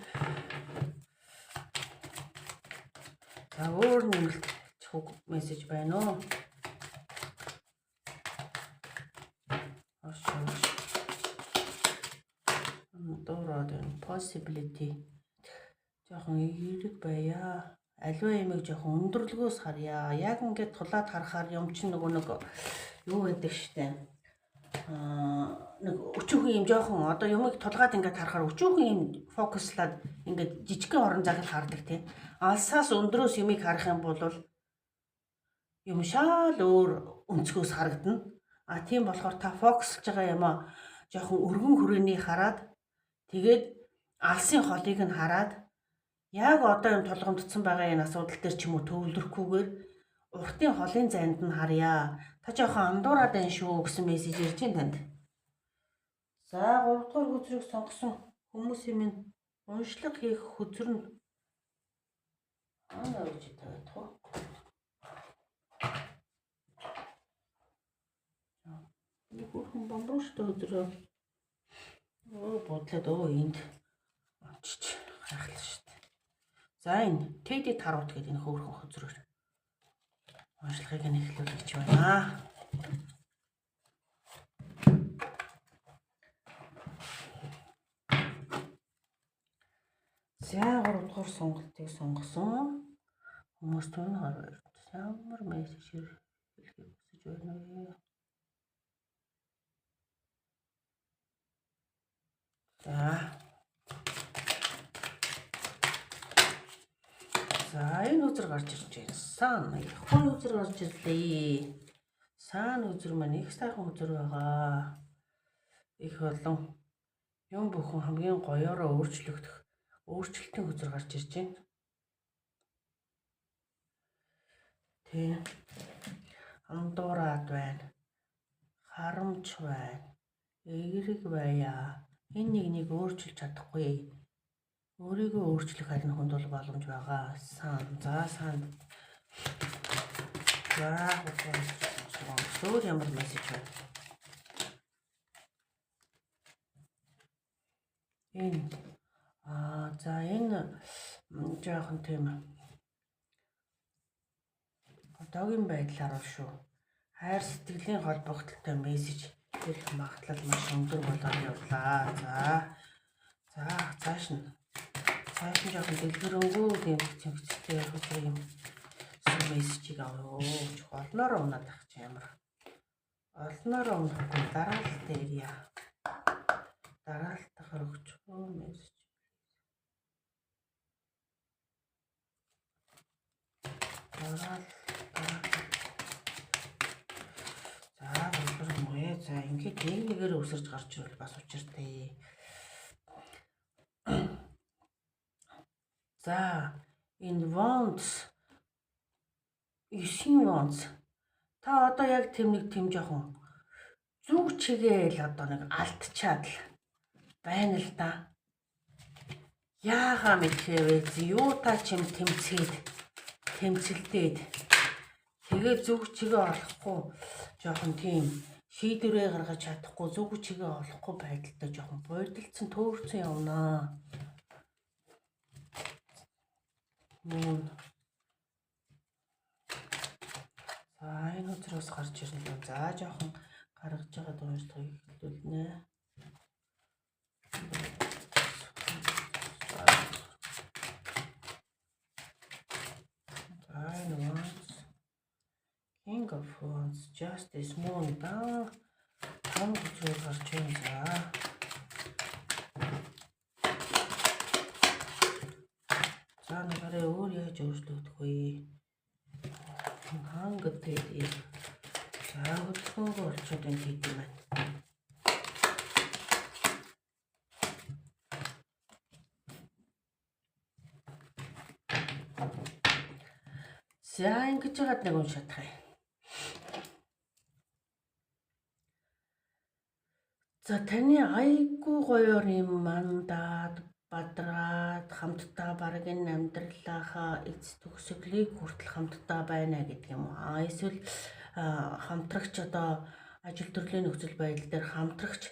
За өөр нэмэлт хug мессеж байна уу? Андуураад байна. Possibility. Жохон эерэг байя. Аливаа ямиг жохон өндөрлгөөс харъя. Яг ингээд тулаад харахаар юм чинь нөгөө нэг юу гэдэг штэ. Нэг өчүүхэн юм жоохон одоо юмыг тулгаад ингээд харахаар өчүүхэн юм фокуслаад ингээд жижигхэн орон зайг хардаг тийм. Алсаас өндрөөс юмыг харах юм бол юм шал өөр өнцгөөс харагдана. Тийм болохоор та фокуслж байгаа юм а жоохон өргөн хүрээний хараад тэгээд алсын холыг нь хараад яг одоо юм тулгамдсан байгаа энэ асуудал дээр ч юм уу төвлөрөхгүйгээр уртын холын зайд нь харъя. Та жоохон андуураад байна шүү гэсэн мессеж ирж байна танд. За 3 дугаар хөзрийг сонгосон хүмүүсийн минь уншлага хийх хөзөр нь гэж тавиад тоо. Нэг хүн бомбруу шүү өдрөө. Бодлоод энд очиж хайхлаа шүү дээ. За энэ Тэди Тарут гэдэг энэ хөөрхөн хөзрөөр уншлагыг нь эхлүүлж байна. За 3 дугаар сонголтыг сонгосон хүмүүс тань хараад ямар мессеж хэлхийг хүсэж байна вэ? За энэ үзэр гарч ирж байна. Сан хой үзэр гарч ирлээ. Сан үзэр маань их сайхан үзэр байгаа. Их олон юм бүхэн хамгийн гоёороо өөрчлөлтийн үзэр гарч ирж байна. Тэ андуураад байна. Харамч байна. Эерэг байя. Энэ нэг өөрчилж чадахгүй. Өөрийгөө өөрчлөх харин хүнд бол боломж байгаа. Сан. За сан. За өөр ямар мессеж байна? Энэ за энэ жоохон тийм одоогийн байдлаар шүү. Хайр сэтгэлийн холбогдлолтой мессеж ирэх магадлал маш өндөр болоод явлаа. За цааш нь жоохон дэлгэрэнгүй тийм цэвцтэй хөлөө юм мессежийг аваа. Олноороо унаад ах чи ямар. Олноороо унахгүй дараалт area. Дараалтахаар өгч мессеж. За ингээд нэгээр өсөрж гарч ирвэл бас учиртай. За энэ wants 9 wants та одоо яг тийм жоохон зүг чигээл одоо нэг алдчаад л байна л да. Яагаа мэдхээвэ юутай ч юм тэмцэлдээд тэгээ зүг чигээ олохгүй жоохон тийм шийдвэрээ гаргаж чадахгүй зүг чигээ олохгүй байдалтай жоохон бодолцсон төөрцөн явнаа. За энэ өдрөөс гарч ирнэ. За жоохон гаргаж байгаа дуушлагыг хэлүүлнэ. King of Wands, Justice, Moon, том хүчээр гарч байна. За нэрээ өөр яаж өөрчлөгдөх вэ? Хангад тэгээд за хөдөлгөөнгөө олцоод энэ хийх юм байна. За ингэж яагаад нэг уншаадах юм. За таны айгүй гоёор юм мандат бадраад хамтдаа бараг энэ амьдралынхаа эц төгсгөлийг хүртэл хамтдаа байна гэдэг юм уу. Эсвэл хамтрагч одоо ажил төрлийн нөхцөл байдал дээр хамтрагч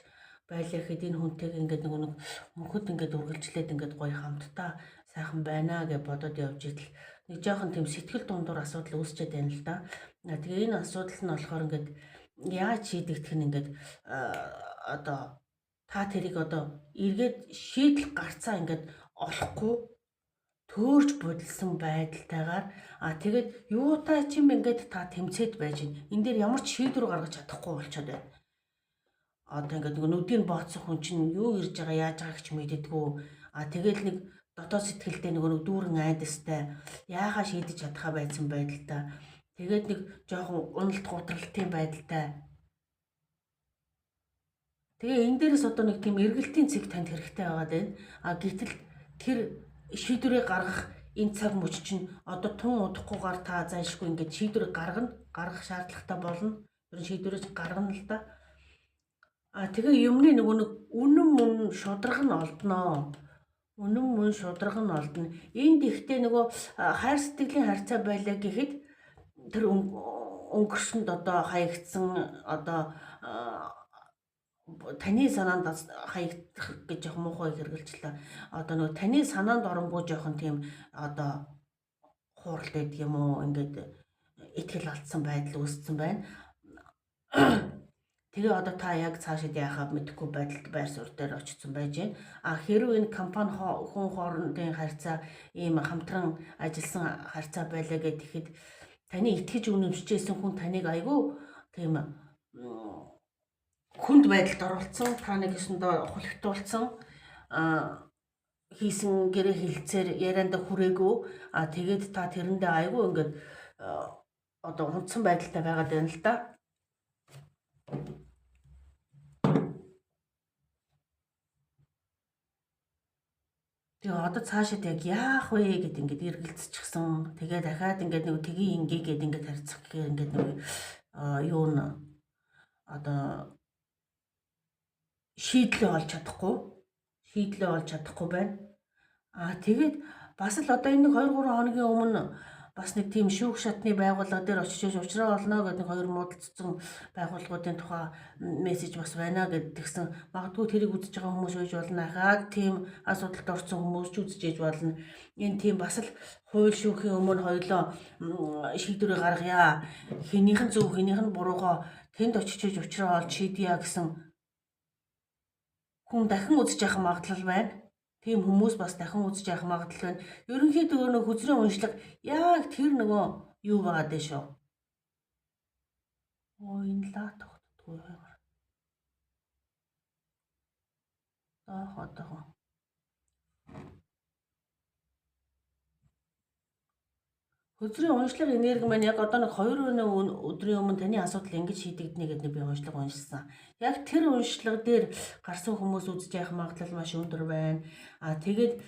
байлаа гэхэд энэ хүнтэйг ингээд нэг мөнхөд ингээд үргэлжлээд ингээд гоё хамтдаа сайхан байна гэж бодоод явж идэл нэг жоохон тийм сэтгэл дундуур асуудал үүсчээд байна л да. Тэгээ энэ асуудал нь болохоор ингээд яаж шийдэгдэх нь ингээд одоо та тэрийг одоо эргээд шийдэл гарцаа ингээд олохгүй төөрж бодилсан байдалтайгаар тэгээд юутай ч юм ингээд та тэмцээд байж байна. Энэ дээр ямар ч шийдвэр гаргаж чадахгүй болчиход байна. Одоо ингээд нэг нүдийг бооцсон хүн чинь юу ирж байгаа яаж байгааг ч мэддэггүй. Тэгэл нэг дотоод сэтгэлдээ нэг дүүрэн айдастай яахаа шийдэж чадхаа байсан байдалтай. Тэгээд нэг жоохон уналт гутралтын байдалтай. Тэгээ энэ дээрээс одоо нэг тийм эргэлтийн цэг танд хэрэгтэй байгаад байна. Гэтэл тэр шийдвэрийг гаргах энэ цаг мөч чинь одоо тун удахгүйгээр та зайлшгүй ингээд шийдвэрийг гаргах шаардлагатай болно. Тэр шийдвэрийг гаргана л да. Тэгээ юмны нэг үнэн мөн шударга нь олдноо. Үнэн мөн шударга нь олдно. Энд ихтэй нөгөө хайр сэтгэлийн харьцаа байлаа гэхэд тэр өнгөрсөнд одоо хаягдсан одоо таны санаанд хаягдах гэж яг муухай хэрэгжилээ. Одоо нөгөө таны санаанд оронгүй жоохон тийм одоо хууралт байдаг юм уу? Ингээд итгэл алдсан байдал үүссэн байна. Тэгээ одоо та яг цаашид яахаа мэдэхгүй байдалд байр суурь дээр очсон байж байна. Хэрвээ энэ компани хүн хоорондын харьцаа ийм хамтран ажилласан харьцаа байлаа гэхэд таны итгэж үнэмшижсэн хүн таныг айгүй тийм хүнд байдалд оруулсан, та нэг өсөндөө хулигтуулсан, хийсэн гэрээ хилцээр ярианда хүрээгүй. Тэгээд та тэрэндээ айгүй ингээд одоо унтсан байдалтай байгаад байна л да. Тэгээ одоо цаашид яг яах вэ гэд ингээд эргэлзчихсэн. Тэгээ дахиад ингээд нэг тгий ингээ гэд ингээд харьцах гэхээр ингээд нэг юу н одоо шийдлээ олж чадахгүй байна. Тэгээд бас л одоо энэ 2-3 хоногийн өмнө бас нэг тийм шүүх шатны байгууллага дээр очиж уучраа олно гэдэг нэг 2 муудалцсан байгууллагуудын тухай мессеж бас байна гэдгсэн. Магадгүй тэрийг үзэж байгаа хүмүүс байж болно. Ахаад тийм асуудалд орсон хүмүүс ч үзэж ээж болно. Энэ тийм бас л хууль шүүхийн өмнө хоёлоо шийдвэрээ гаргая. Хэнийх нь зөв, хэнийх нь буруугаа тэнд очиж уучраа олж шийдъя гэсэн хүн дахин үзэж явах магадлал байна. Тийм хүмүүс бас дахин үзэж явах магадлал байна. Ерөнхийдөө нэг хүзрийн уншлага яг тэр нөгөө юу байгаа дээ шүү. Энэ лаа тогтдгүй байгаа. Одоо Хөзрийн уншлага энерги маань яг одоо нэг 2 өдрийн өмнө таны асуудал ингэж шийдэгдэнэ гэдэг би уншлага уншсан. Яг тэр уншлага дээр гарсан хүмүүс үзэж явах магадлал маш өндөр байна. Тэгээд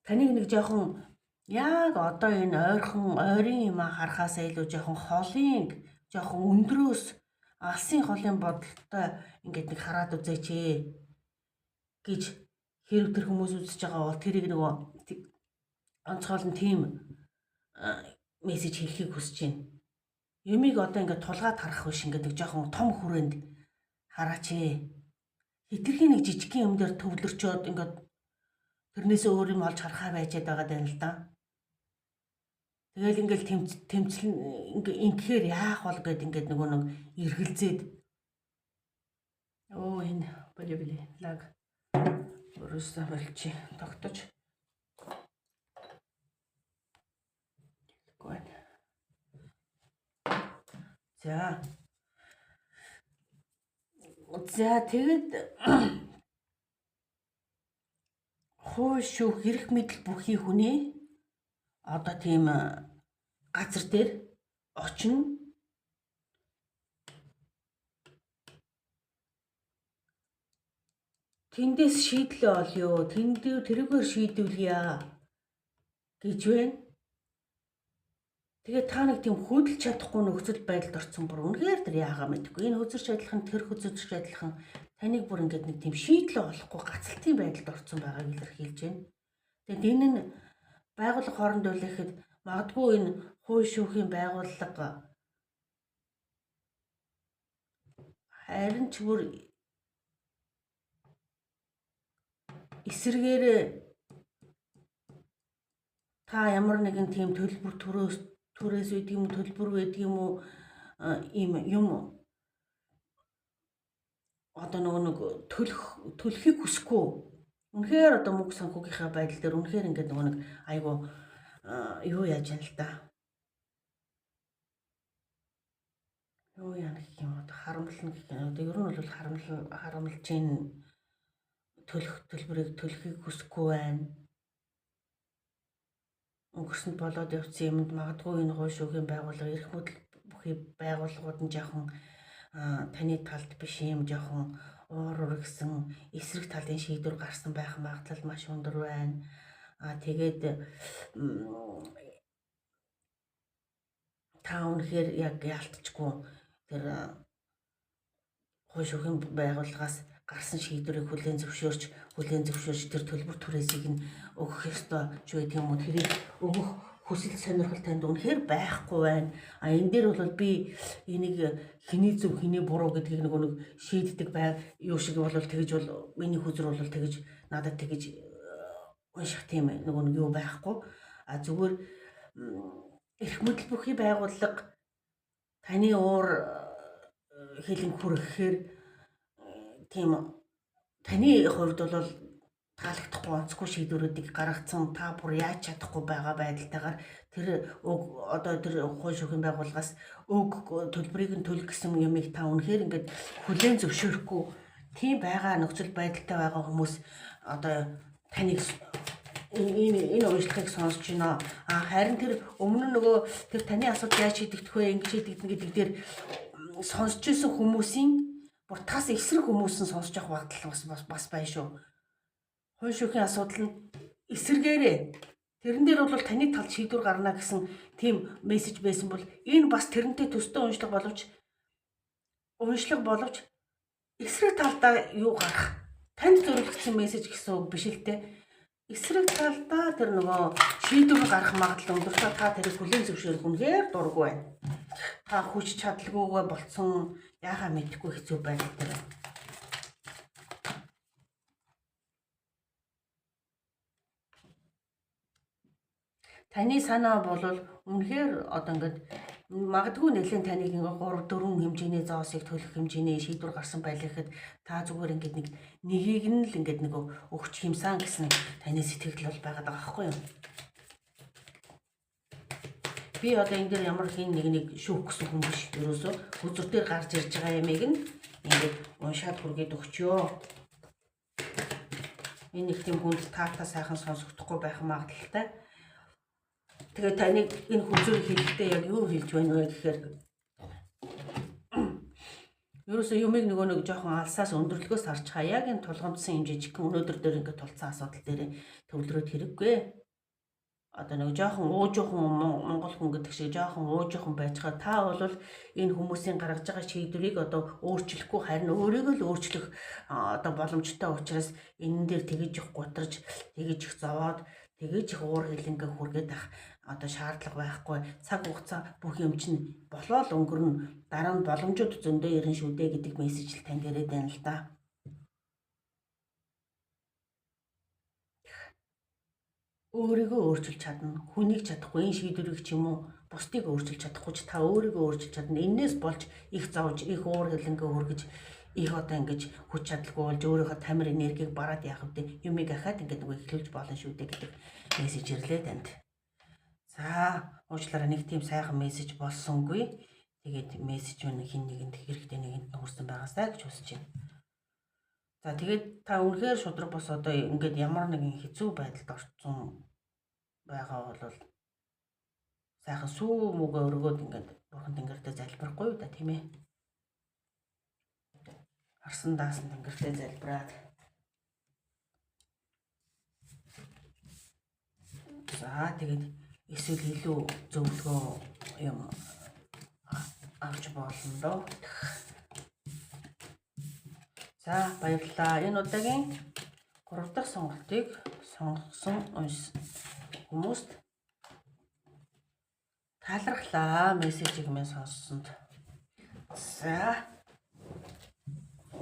таныг нэг жоохон яг одоо энэ ойрын юм харахаасаа илүү жоохон холын, жоохон өндрөөс алсын холын бодолтой ингээд нэг хараад үзээч гэж хэрэг тэр хүмүүс үзэж байгаа бол тэрийг нөгөө онцгойлон тийм мессеж хийхийг хүсэж байна. Юмыг одоо ингээд тулгаад харах биш ингээд нэг жоохон том хүрээнд хараач. Хитрхийн нэг жижигхэн юм дээр төвлөрчөөд ингээд тэрнээс өөр юм олж харахаа байжээд байгаа даа л да. Тэгэл ингээд тэмцэл ингэхээр яах бол гэд ингээд нөгөө нэг эргэлзээд энэ бали лаг өрөөсөө болчих тогтож За тэгэд хууль шүүх эрх мэдэл бүхий хүний одоо тийм газар дээр очино. Тэндээс шийдлээ олё. Тэрүүгээр шийдвүлье гэж байна. Тэгээ та нэг тийм хөдөлж чадахгүй нөхцөл байдалд орсон бүр үнэхээр тэр яагаа мэдгүй. Энэ хөзөрч адилхан тэр хөзөрч адилхан таныг бүр ингээд нэг тийм шийдлээ олохгүй гацалтын байдалд орсон байгааг илэрхийлж байна. Тэгээд энэ нь байгууллага хооронд үлээхэд магадгүй энэ хууль шүүхийн байгууллага харин ч бүр эсэргээр та ямар нэгэн тийм төлбөр төрөөс үйдэг юм төлбөр байдаг юм уу ийм юм одоо нэг төлөхийг хүсэхгүй үнэхээр одоо мөнгө санхүүгийнхаа байдал дээр үнэхээр ингээд нэг айгу юу яаж яана л да. Юу яана гэх юм одоо харамлна гэх юм. Одоо ер нь бол харамлж гин төлбөрийг төлөхийг хүсэхгүй байна. Өнгөрсөнд болоод явсан юмд магадгүй энэ хууль шүүхийн байгууллага эрх мэдэл бүхий байгууллагууд нь жоохон таны талд биш юм жоохон уур гэсэн эсрэг талын шийдвэр гарсан байх магадлал маш өндөр байна. Тэгээд та үнэхээр яг яалтчгүй тэр хууль шүүхийн байгууллагаас гарсан шийдвэрийг хүлээн зөвшөөрч тэр төлбөр түрээсийг нь өгөх ёстой ч гэдэг юм уу тэрийг өгөх хүсэл сонирхол танд үнэхээр байхгүй байна. Энэ дээр бол би энийг хэний зөв хэний буруу гэдгийг нэг шийддэг юу шиг бол тэгэж бол миний хүзэр бол тэгэж надад тэгэж унших тийм нэг юу байхгүй. Зүгээр эрх мэдэл бүхий байгууллага таны уур хилэн хүрэхээр тийм таны хувьд бол таалагдахгүй онцгүй шийдвэрүүдийг гаргацсан та бүр яаж чадахгүй байгаа байдалтайгаар тэр одоо тэр хууль шүүхийн байгууллагаас төлбөрийг нь төлөх гэсэн юмыг та үнэхээр ингээд хүлээн зөвшөөрөхгүй тийм байгаа нөхцөл байдалтай байгаа хүмүүс одоо таныг энэ үйлчлэгийг сонсож байна. Харин тэр өмнө нөгөө тэр таны асуудал яаж шийдэгдэх вэ ингэж шийдэгдэн гэдэг дээр сонсож исэн хүмүүсийн бүр тас эсрэг хүмүүс нь сонсож явах магадлал бас байна шүү. Хууль шүүхийн асуудал нь эсэргээрээ тэрэн дээр бол таны талд шийдвэр гарна гэсэн тийм мессеж байсан бол энэ бас тэрнтэй төстэй уншлага боловч эсрэг талдаа юу гарах танд зориулагдсан мессеж гэсэн үг биш л те. Эсрэг талдаа тэр нөгөө шийдвэр гарах магадлал өндөр. Та тэрийг хүлээн зөвшөөрөх үнэхээр дургүй байна. Та хүч чадалгүйгээ болцсон яхаа мэдэхгүй хэцүү байдал дээр. Таны санаа бол үнэхээр одоо ингээд магадгүй нэлээд таныг ингээ 3-4 хэмжээний зоосыг төлөх хэмжээний шийдвэр гарсан байлгэхэд та зүгээр ингээд нэгийг нь л ингээд нэг өгч хэмсэн гэсэн таны сэтгэл бол байгаад байгаа байхгүй юу? Би одоо энэ дээр ямар хин нэг шүүх гэсэн хүн биш. Ерөөсөө хүзэр дээр гарч ирж байгаа ямиг нь ингээд уншаад хүргээд өгчөө. Энэ нэг тийм хүнд таатаа сайхан сонсогдохгүй байх магадaltaй. Тэгээ таныг энэ хүзэр хэлэхдээ яг юу хэлж байна вэ гэхээр ерөөсөө юмыг нэг жоохон алсаас өндөрлгөөс харж байгаа. Яг энэ тулгамдсан хэмжээжих өнөөдөр дээр ингээд тулцсан асуудал дээр төвлөрөөд хэрэггүй. Одоо нэг жоохон уужуухан монгол хүн гэдэг шиг жоохон уужуухан байж байгаа. Та бол энэ хүмүүсийн гаргаж байгаа шийдвэрийг одоо өөрчлөхгүй харин өөрийгөө л өөрчлөх одоо боломжтой учраас энэ дээр тэгэж их гутарж тэгэж их зовоод тэгэж их уур хилэнгээ хүргээд ах одоо шаардлага байхгүй. Цаг хугацаа бүх юм чинь болоод өнгөрнө. Дараа нь боломжууд зөндөө ирнэ шүү дээ гэдэг мессеж л танд ирээд байна л да. Өөрийгөө өөрчилж чадна. Хүнийг чадахгүй энэ шийдвэрийг ч юм уу бусдыг өөрчилж чадахгүй ч та өөрийгөө өөрчилж чадна. Энээс болж их зовж, их уур хилэнгээ хүргэж, их одоо ингэж хүч чадалгүй болж өөрийнхөө тамир энергийг бараад яах вэ? Юмыг ахаад ингэж нэг ихлүүлж болно шүү дээ гэдэг мессеж ирлээ танд. За, уучлаарай нэг тийм сайхан мессеж болсонгүй. Тэгээд мессеж өнө хин нэгэнд хэрэгтэй нэгэнд хүрсэн байгаасаа гэж хүсэж байна. За тэгээд та үнэхээр шудраг бос одоо ингээд ямар нэгэн хэцүү байдалд орсон байгаа бол сайхан сүү мөгөө өргөөд ингээд бурхан тэнгэртэй залбирахгүй юу да тийм ээ. Арсан даасан тэнгэртэй залбираад. За тэгээд эсвэл илүү зөвлөгөө юм авч болно доо. За баярлалаа. Энэ удаагийн 3 дахь сонголтыг сонгосон хүмүүст таалархлаа. Мессежийг минь сонссонд. За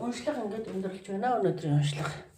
уншлага ингээд өндөрлж байна өнөөдрийн уншлага.